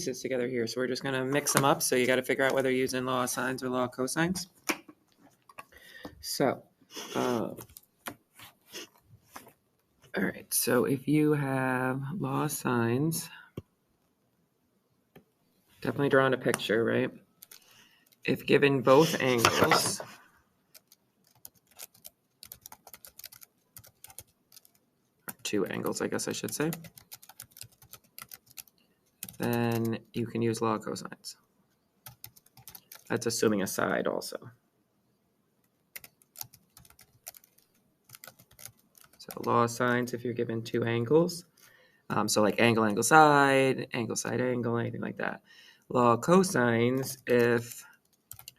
pieces together here. So we're just going to mix them up. So you got to figure out whether you're using law of sines or law of cosines. So, all right. So if you have law of sines, definitely drawing a picture, right? If given both angles, two angles, I guess I should say, then you can use law of cosines. That's assuming a side also. So law of sines if you're given two angles. So like angle, angle, side, angle, anything like that. Law of cosines if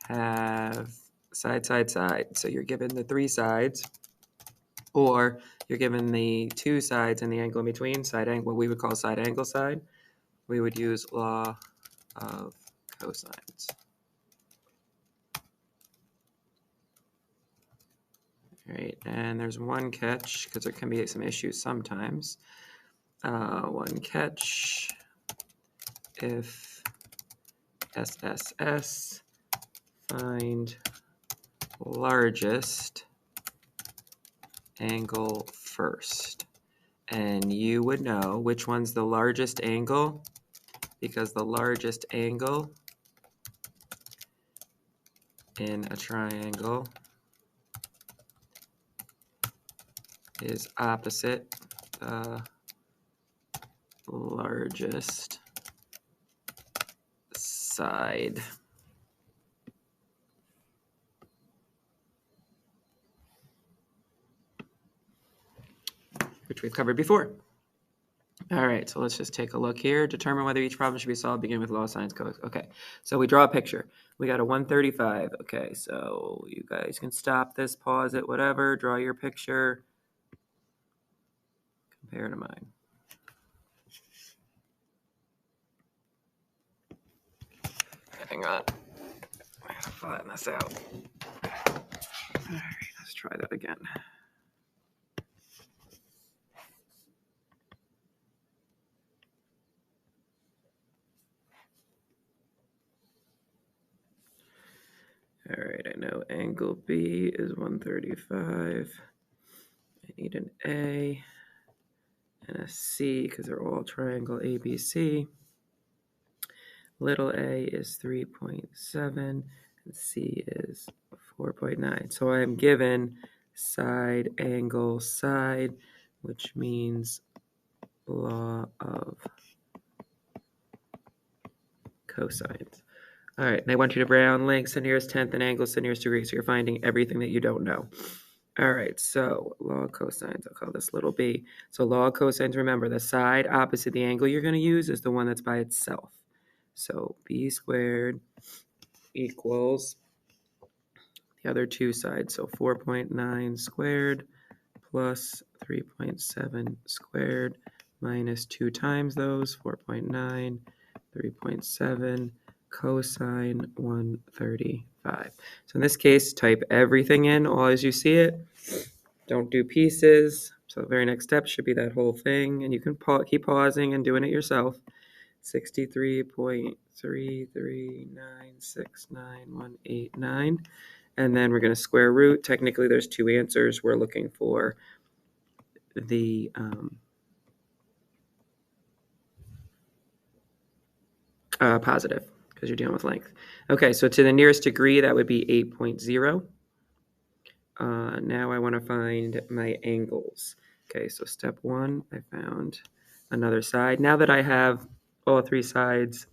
have side, side, side. So you're given the three sides, or you're given the two sides and the angle in between, side angle, what we would call side angle side. We would use law of cosines. All right, and there's one catch, because there can be some issues sometimes. One catch, if SSS, find largest angle first. And you would know which one's the largest angle, because the largest angle in a triangle is opposite the largest side. Which we've covered before. All right, so let's just take a look here. Determine whether each problem should be solved. Begin with law of sines codes. Okay, so we draw a picture. We got a 135. Okay, so you guys can stop this, pause it, whatever. Draw your picture. Compare to mine. Hang on. I gotta flatten this out. All right, let's try that again. All right, I know angle B is 135. I need an A and a C because they're all triangle ABC. Little a is 3.7 and C is 4.9. So I am given side angle side, which means law of cosines. All right, and I want you to round lengths to nearest tenth and angles to nearest degree, so you're finding everything that you don't know. All right, so law of cosines, I'll call this little b. So law of cosines, remember, the side opposite the angle you're going to use is the one that's by itself. So b squared equals the other two sides. So 4.9 squared plus 3.7 squared minus 2 times those, 4.9, 3.7, cosine 135. So in this case, type everything in all as you see it. Don't do pieces. So the very next step should be that whole thing, and you can keep pausing and doing it yourself. 63.33969,189. And then we're going to square root. Technically, there's two answers. We're looking for the positive because you're dealing with length. Okay, so to the nearest degree, that would be 8.0. Now I want to find my angles. Okay, so step one, I found another side. Now that I have all three sides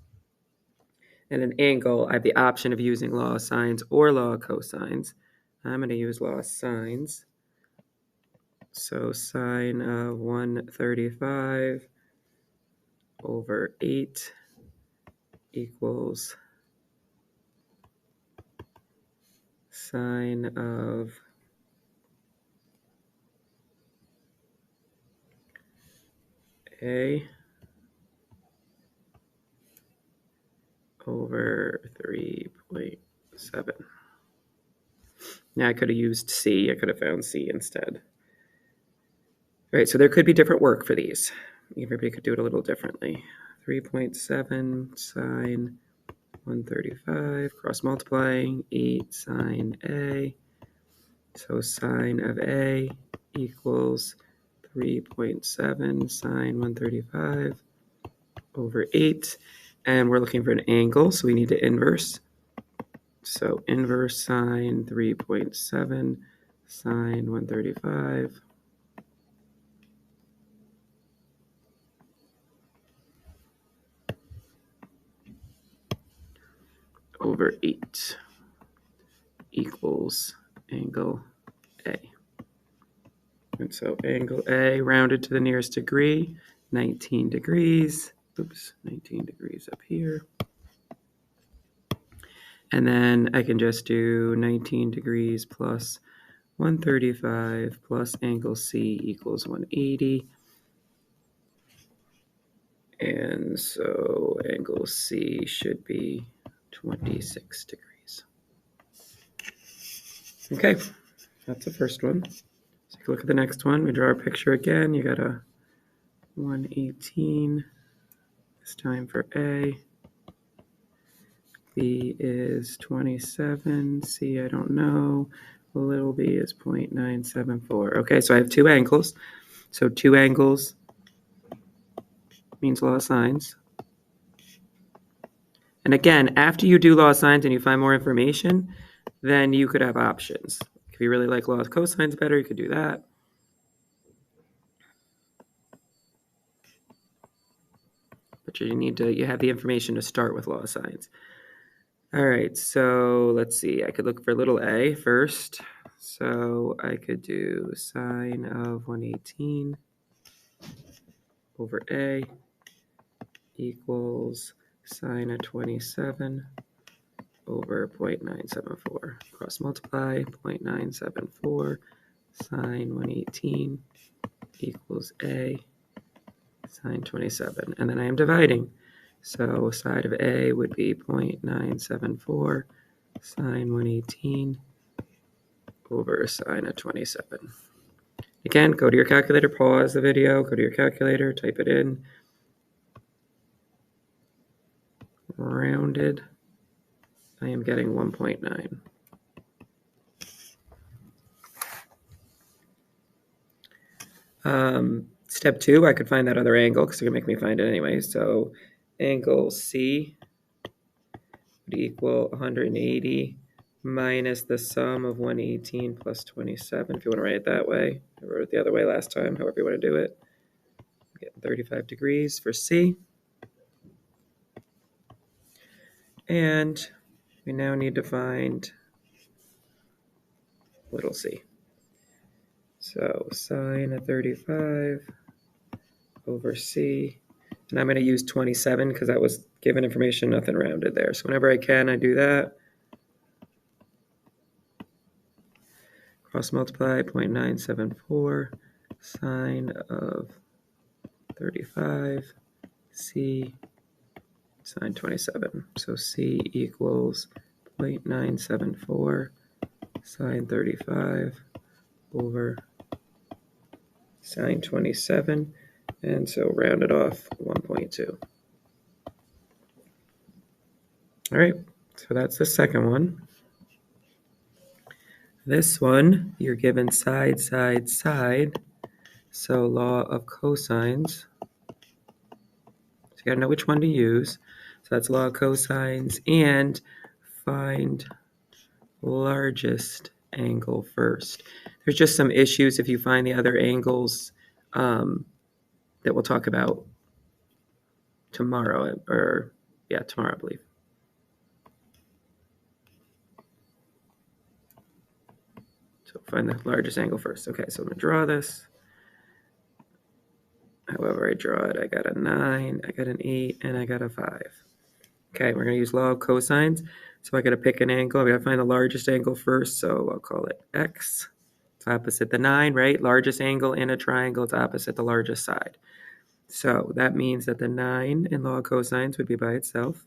and an angle, I have the option of using law of sines or law of cosines. I'm going to use law of sines. So sine of 135 over 8 equals sine of A over 3.7. Now I could have used C. I could have found C instead. All right, so there could be different work for these. Everybody could do it a little differently. 3.7 sine 135, cross multiplying 8 sine A. So sine of A equals 3.7 sine 135 over 8. And we're looking for an angle, so we need to inverse. So inverse sine 3.7 sine 135 over 8 equals angle A. And so angle A rounded to the nearest degree, 19 degrees. Oops, 19 degrees up here. And then I can just do 19 degrees plus 135 plus angle C equals 180. And so angle C should be 26 degrees. Okay, that's the first one. Take a look at the next one. We draw our picture again. You got a 118, this time for A. B is 27, C I don't know. Little b is 0.974. Okay, so I have two angles. So two angles means law of sines. And again, after you do law of sines and you find more information, then you could have options. If you really like law of cosines better, you could do that. But you have the information to start with law of sines. All right, so let's see. I could look for little a first. So I could do sine of 118 over a equals sine of 27 over 0.974. Cross multiply, 0.974 sine 118 equals a sine 27. And then I am dividing. So side of a would be 0.974 sine 118 over sine of 27. Again, go to your calculator, pause the video, go to your calculator, type it in. Rounded, I am getting 1.9. Step 2, I could find that other angle because they're going to make me find it anyway. So angle C would equal 180 minus the sum of 118 plus 27, if you want to write it that way. I wrote it the other way last time, however you want to do it. I'm getting 35 degrees for C. And we now need to find little c. So sine of 35 over c. And I'm going to use 27 because that was given information, nothing rounded there. So whenever I can, I do that. Cross multiply, 0.974 sine of 35 c sine 27. So c equals 0.974 sine 35 over sine 27. And so round it off 1.2. All right, so that's the second one. This one, you're given side, side, side. So law of cosines. So you gotta know which one to use. So that's law of cosines, and find largest angle first. There's just some issues if you find the other angles that we'll talk about tomorrow, tomorrow, I believe. So find the largest angle first. Okay, so I'm gonna draw this. However I draw it, I got a 9, I got an 8, and I got a 5. Okay, we're gonna use law of cosines. So I gotta pick an angle. I gotta find the largest angle first, so I'll call it x. It's opposite the 9, right? Largest angle in a triangle, it's opposite the largest side. So that means that the 9 in law of cosines would be by itself,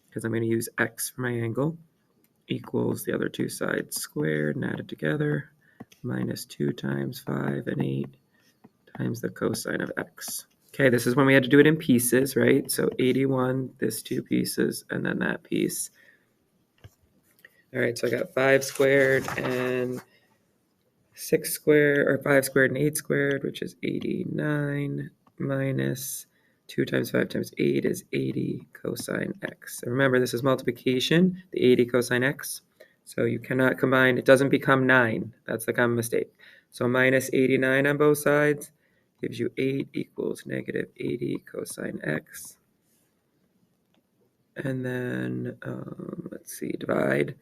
because I'm gonna use x for my angle, equals the other two sides squared and added together, minus 2 times 5 and 8 times the cosine of x. Okay, this is when we had to do it in pieces, right? So 81, this 2 pieces, and then that piece. All right, so I got 5 squared and 6 squared, or 5 squared and 8 squared, which is 89 minus 2 times 5 times 8 is 80 cosine x. So remember, this is multiplication, the 80 cosine x. So you cannot combine, it doesn't become 9. That's the common mistake. So minus 89 on both sides gives you 8 equals negative 80 cosine x. And then, let's see, divide.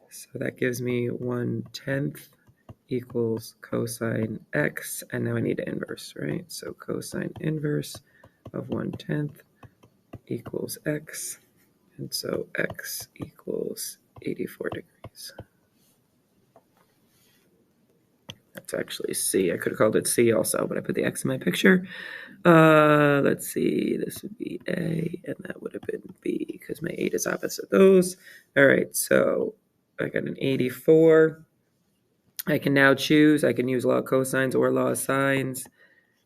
So that gives me 1/10 equals cosine x, and now I need to inverse, right? So cosine inverse of 1/10 equals x, and so x equals 84 degrees. That's actually C. I could have called it C also, but I put the x in my picture. Let's see, this would be A, and that would have been B, because my 8 is opposite those. All right, so I got an 84. I can now choose. I can use law of cosines or law of sines.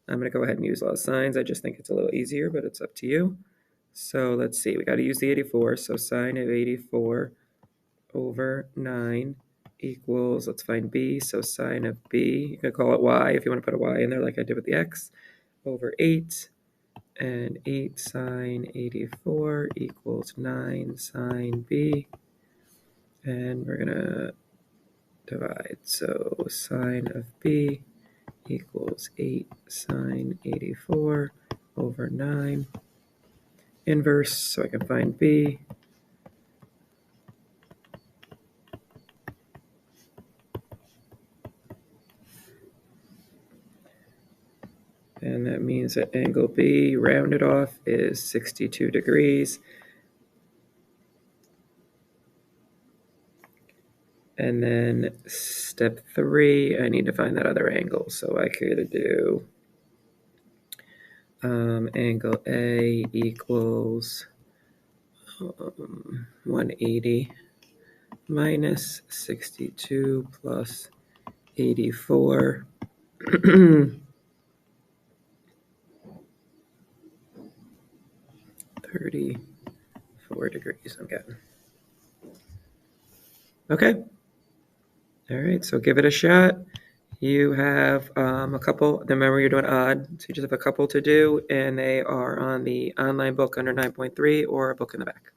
I'm going to go ahead and use law of sines. I just think it's a little easier, but it's up to you. So let's see. We got to use the 84. So sine of 84 over 9 equals, let's find b. So sine of b, you can call it y if you want to put a y in there like I did with the x, over 8. And 8 sine 84 equals 9 sine b. And we're going to divide. So sine of b equals 8 sine 84 over 9. Inverse, so I can find b. And that means that angle B, rounded off, is 62 degrees. And then step 3, I need to find that other angle. So I could do angle A equals 180 minus 62 plus 84. 34 degrees, I'm getting. Okay. All right, so give it a shot. You have a couple, remember you're doing odd, so you just have a couple to do, and they are on the online book under 9.3 or a book in the back.